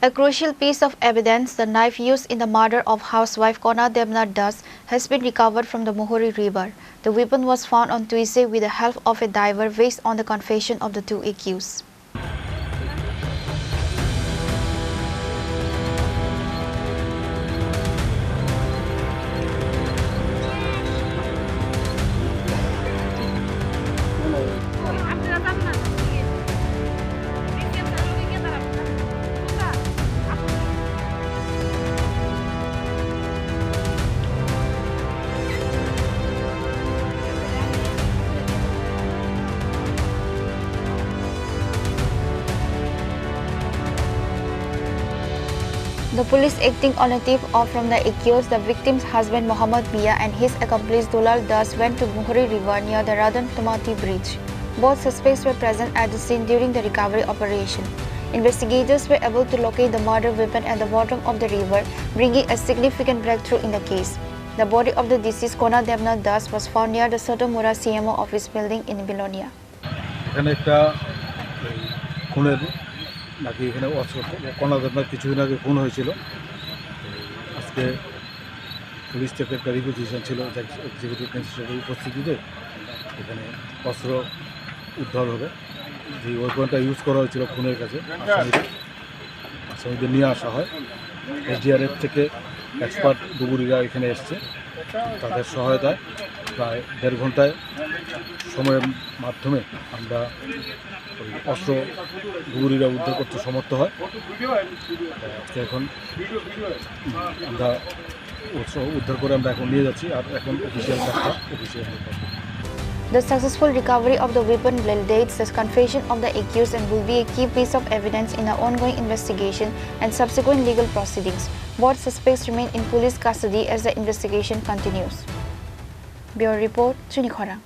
A crucial piece of evidence, the knife used in the murder of housewife Kona Debnath has been recovered from the Muhuri River. The weapon was found on Tuesday with the help of a diver based on the confession of the two accused. The police, acting on a tip-off from the accused, the victim's husband Muhammad Mia and his accomplice Dulal Das went to Muhuri River near the Radan Tumati bridge. Both suspects were present at the scene during the recovery operation. Investigators were able to locate the murder weapon at the bottom of the river, bringing a significant breakthrough in the case. The body of the deceased Kona Debnath was found near the Sotomura CMO office building in Belonia. নাকি এখানে কনা দেবনাথ কিছুদিন আগে খুন হয়েছিল। আজকে police থেকে একটা রিকুইজিশন ছিল এক্সিকিউটিভ ম্যাজিস্ট্রেটের উপস্থিতিতে এখানে অস্ত্র উদ্ধার হবে। যে ওয়েপনটা ইউজ করা হয়েছিল খুনের কাছে আসামিদের নিয়ে আসা হয়। SDRF থেকে এক্সপার্ট ডুবুরিরা এখানে এসছে, তাদের সহায়তায় প্রায় 1.5 ঘন্টায় সময়ের মাধ্যমে আমরা ওই অস্ত্র ডুবুরিরা উদ্ধার করতে সমর্থ হয়। আজকে এখন আমরা অস্ত্র উদ্ধার করে আমরা এখন নিয়ে যাচ্ছি, আর এখন অফিসিয়াল কাজটা official. The successful recovery of the weapon validates the confession of the accused and will be a key piece of evidence in the ongoing investigation and subsequent legal proceedings. Both suspects remain in police custody as the investigation continues. Bureau Report, Chini, Khorang.